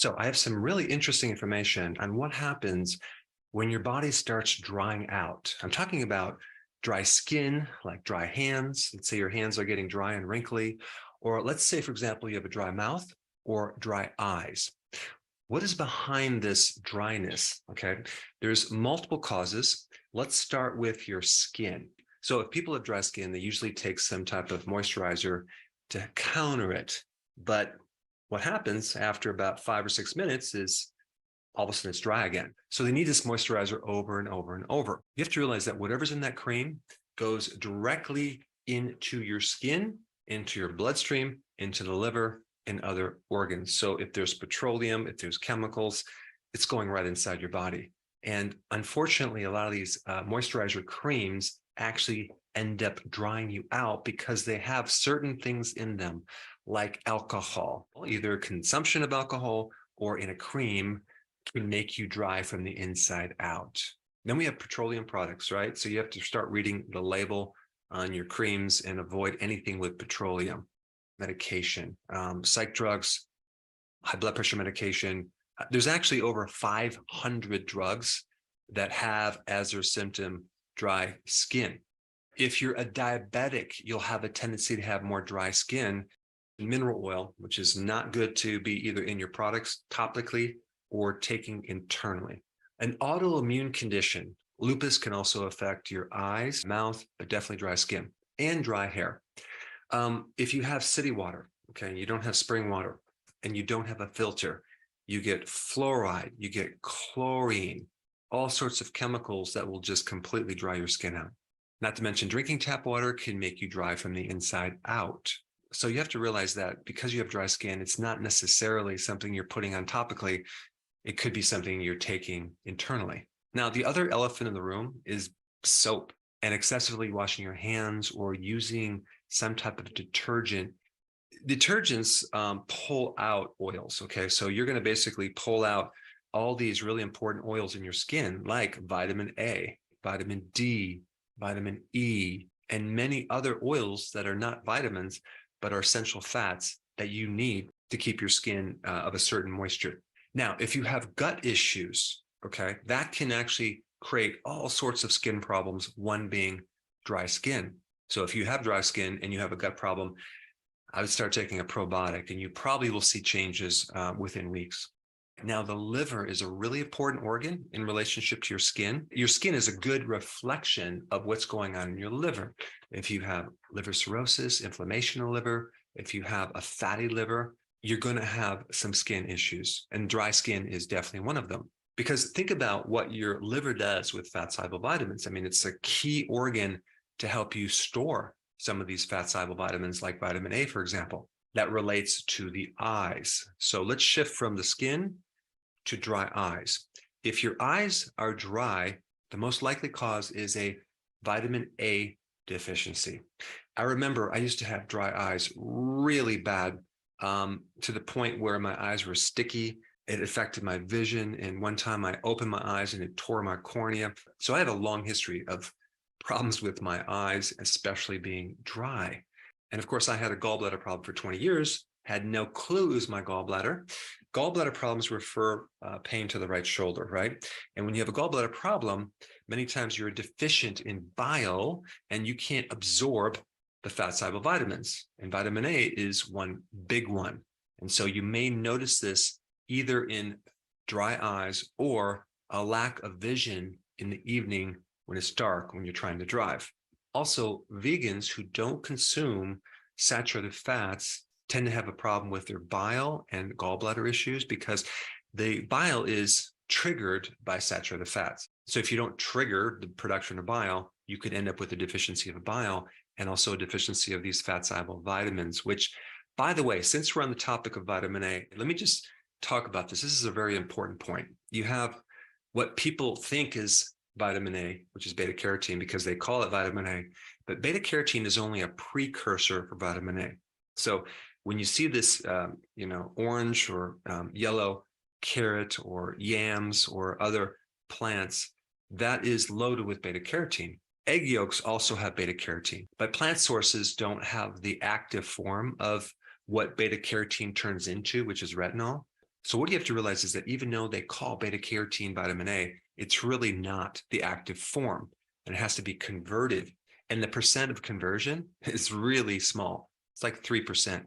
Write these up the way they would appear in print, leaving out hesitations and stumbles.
So I have some really interesting information on what happens when your body starts drying out. I'm talking about dry skin, like dry hands. Let's say your hands are getting dry and wrinkly, or let's say, for example, you have a dry mouth or dry eyes. What is behind this dryness? Okay, there's multiple causes. Let's start with your skin. So if people have dry skin, they usually take some type of moisturizer to counter it. But what happens after about 5 or 6 minutes is all of a sudden it's dry again. So they need this moisturizer over and over and over. You have to realize that whatever's in that cream goes directly into your skin, into your bloodstream, into the liver, and other organs. So if there's petroleum, if there's chemicals, it's going right inside your body. And unfortunately, a lot of these moisturizer creams actually end up drying you out because they have certain things in them, like alcohol. Either consumption of alcohol or in a cream can make you dry from the inside out. Then we have petroleum products, right? So you have to start reading the label on your creams and avoid anything with petroleum. Medication, psych drugs, high blood pressure medication. There's actually over 500 drugs that have as their symptom dry skin. If you're a diabetic, you'll have a tendency to have more dry skin. Mineral oil, which is not good to be either in your products topically or taking internally. An autoimmune condition, lupus, can also affect your eyes, mouth, but definitely dry skin and dry hair. If you have city water, okay, you don't have spring water and you don't have a filter, you get fluoride, you get chlorine, all sorts of chemicals that will just completely dry your skin out. Not to mention drinking tap water can make you dry from the inside out. So you have to realize that because you have dry skin, it's not necessarily something you're putting on topically. It could be something you're taking internally. Now, the other elephant in the room is soap and excessively washing your hands or using some type of detergent. Detergents pull out oils, okay? So you're going to basically pull out all these really important oils in your skin, like vitamin A, vitamin D, vitamin E, and many other oils that are not vitamins, but are essential fats that you need to keep your skin of a certain moisture. Now, if you have gut issues, okay, that can actually create all sorts of skin problems, one being dry skin. So if you have dry skin and you have a gut problem, I would start taking a probiotic and you probably will see changes within weeks. Now, the liver is a really important organ in relationship to your skin. Your skin is a good reflection of what's going on in your liver. If you have liver cirrhosis, inflammation in the liver, if you have a fatty liver, you're going to have some skin issues, and dry skin is definitely one of them. Because think about what your liver does with fat-soluble vitamins. I mean, it's a key organ to help you store some of these fat-soluble vitamins, like vitamin A, for example, that relates to the eyes. So let's shift from the skin to dry eyes. If your eyes are dry, the most likely cause is a vitamin A deficiency. I remember I used to have dry eyes really bad, to the point where my eyes were sticky. It affected my vision. And one time I opened my eyes and it tore my cornea. So I have a long history of problems with my eyes, especially being dry. And of course, I had a gallbladder problem for 20 years, had no clue it was my gallbladder. Gallbladder problems refer pain to the right shoulder, right? And when you have a gallbladder problem, many times you're deficient in bile and you can't absorb the fat-soluble vitamins. And vitamin A is one big one. And so you may notice this either in dry eyes or a lack of vision in the evening when it's dark, when you're trying to drive. Also, vegans who don't consume saturated fats tend to have a problem with their bile and gallbladder issues because the bile is triggered by saturated fats. So if you don't trigger the production of bile, you could end up with a deficiency of bile and also a deficiency of these fat-soluble vitamins, which, by the way, since we're on the topic of vitamin A, let me just talk about this. This is a very important point. You have what people think is vitamin A, which is beta carotene because they call it vitamin A, but beta carotene is only a precursor for vitamin A. So when you see this, orange or yellow carrot or yams or other plants, that is loaded with beta carotene. Egg yolks also have beta carotene, but plant sources don't have the active form of what beta carotene turns into, which is retinol. So what you have to realize is that even though they call beta carotene vitamin A, it's really not the active form, and it has to be converted. And the percent of conversion is really small. It's like 3%.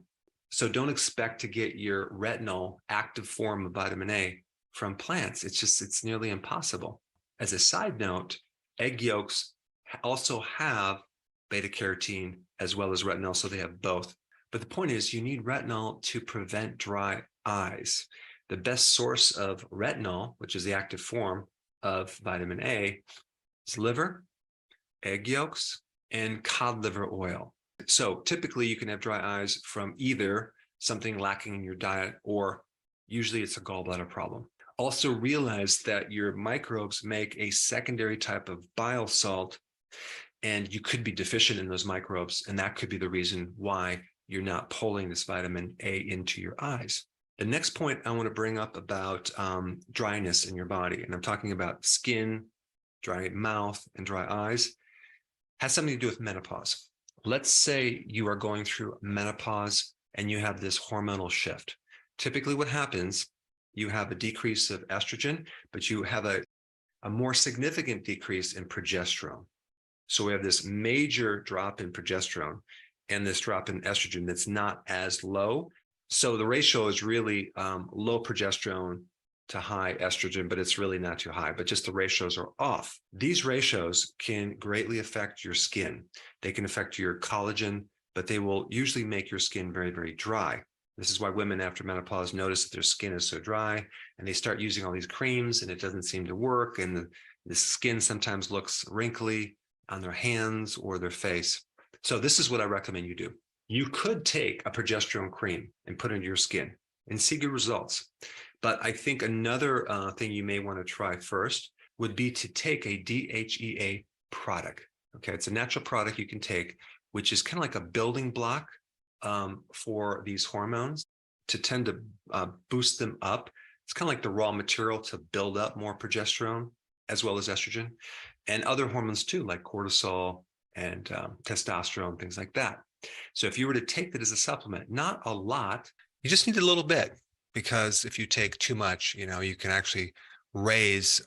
So don't expect to get your retinol active form of vitamin A from plants. It's nearly impossible. As a side note, egg yolks also have beta carotene as well as retinol, so they have both. But the point is, you need retinol to prevent dry eyes. The best source of retinol, which is the active form of vitamin A, is liver, egg yolks, and cod liver oil. So typically you can have dry eyes from either something lacking in your diet, or usually it's a gallbladder problem. Also realize that your microbes make a secondary type of bile salt, and you could be deficient in those microbes, and that could be the reason why you're not pulling this vitamin A into your eyes. The next point I want to bring up about dryness in your body, and I'm talking about skin, dry mouth, and dry eyes, has something to do with menopause. Let's say you are going through menopause and you have this hormonal shift. Typically what happens, you have a decrease of estrogen, but you have a more significant decrease in progesterone. So we have this major drop in progesterone and this drop in estrogen that's not as low. So the ratio is really low progesterone to high estrogen, but it's really not too high, but just the ratios are off. These ratios can greatly affect your skin. They can affect your collagen, but they will usually make your skin very, very dry. This is why women after menopause notice that their skin is so dry, and they start using all these creams and it doesn't seem to work. And the skin sometimes looks wrinkly on their hands or their face. So this is what I recommend you do. You could take a progesterone cream and put it into your skin and see good results. But I think another thing you may want to try first would be to take a DHEA product. Okay, it's a natural product you can take, which is kind of like a building block for these hormones to tend to boost them up. It's kind of like the raw material to build up more progesterone as well as estrogen and other hormones too, like cortisol and testosterone, things like that. So if you were to take that as a supplement, not a lot, you just need a little bit, because if you take too much, you can actually raise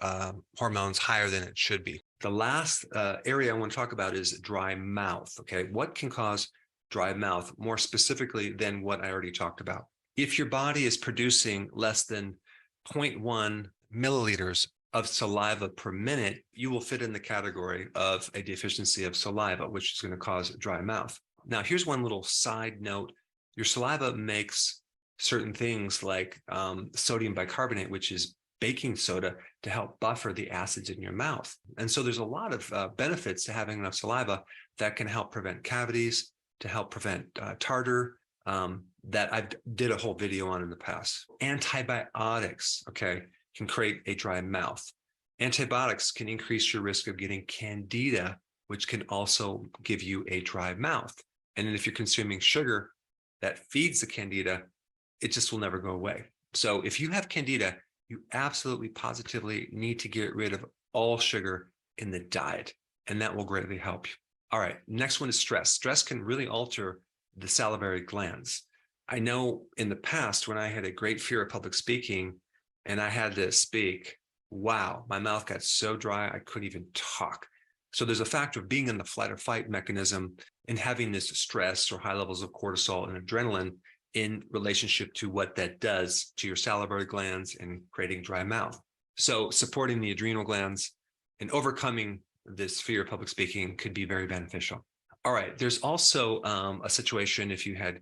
hormones higher than it should be. The last area I want to talk about is dry mouth. Okay, what can cause dry mouth more specifically than what I already talked about? If your body is producing less than 0.1 milliliters of saliva per minute, you will fit in the category of a deficiency of saliva, which is going to cause dry mouth. Now, here's one little side note. Your saliva makes certain things like sodium bicarbonate, which is baking soda, to help buffer the acids in your mouth. And so there's a lot of benefits to having enough saliva that can help prevent cavities, to help prevent tartar, that I did a whole video on in the past. Antibiotics, okay, can create a dry mouth. Antibiotics can increase your risk of getting candida, which can also give you a dry mouth. And then if you're consuming sugar that feeds the candida, it just will never go away. So if you have candida, you absolutely positively need to get rid of all sugar in the diet, and that will greatly help you. All right, next one is stress. Stress can really alter the salivary glands. I know in the past when I had a great fear of public speaking and I had to speak, wow, my mouth got so dry I couldn't even talk. So there's a factor of being in the flight or fight mechanism and having this stress or high levels of cortisol and adrenaline in relationship to what that does to your salivary glands and creating dry mouth. So supporting the adrenal glands and overcoming this fear of public speaking could be very beneficial. All right, there's also a situation if you had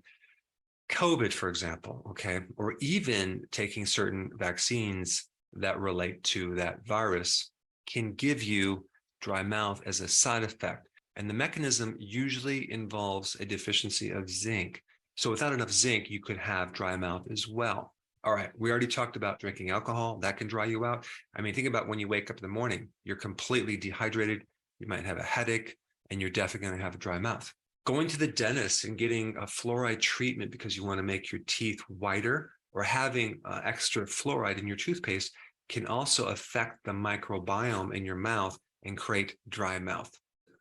COVID, for example, okay, or even taking certain vaccines that relate to that virus can give you dry mouth as a side effect. And the mechanism usually involves a deficiency of zinc. So without enough zinc, you could have dry mouth as well. All right, we already talked about drinking alcohol. That can dry you out. I mean, think about when you wake up in the morning, you're completely dehydrated. You might have a headache, and you're definitely going to have a dry mouth. Going to the dentist and getting a fluoride treatment because you want to make your teeth whiter, or having extra fluoride in your toothpaste can also affect the microbiome in your mouth and create dry mouth.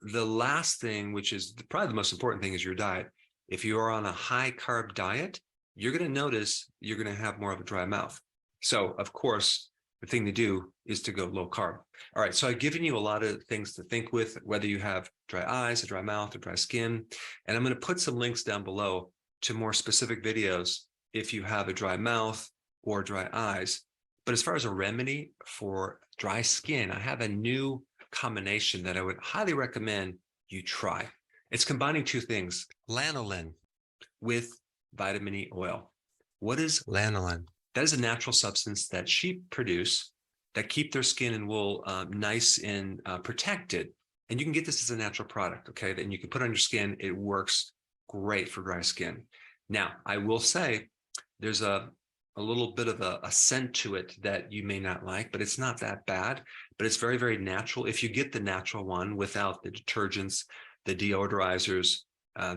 The last thing, which is probably the most important thing, is your diet. If you are on a high carb diet, you're going to notice you're going to have more of a dry mouth. So, of course, the thing to do is to go low carb. All right, so I've given you a lot of things to think with, whether you have dry eyes, a dry mouth, or dry skin. And I'm going to put some links down below to more specific videos if you have a dry mouth or dry eyes. But as far as a remedy for dry skin, I have a new combination that I would highly recommend you try. It's combining two things, lanolin with vitamin E oil. What is lanolin? That is a natural substance that sheep produce that keep their skin and wool nice and protected. And you can get this as a natural product, okay? Then you can put on your skin. It works great for dry skin. Now, I will say there's a little bit of a scent to it that you may not like, but it's not that bad. But it's very, very natural. If you get the natural one without the detergents, the deodorizers,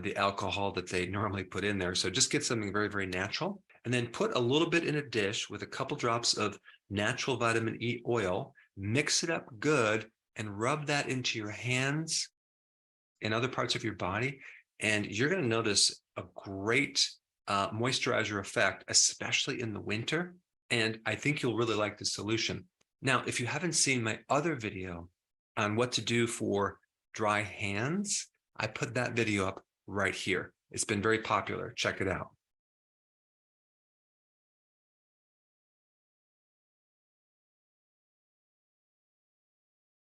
the alcohol that they normally put in there. So just get something very, very natural. And then put a little bit in a dish with a couple drops of natural vitamin E oil, mix it up good, and rub that into your hands and other parts of your body. And you're going to notice a great moisturizer effect, especially in the winter. And I think you'll really like the solution. Now, if you haven't seen my other video on what to do for dry hands, I put that video up right here. It's been very popular. Check it out.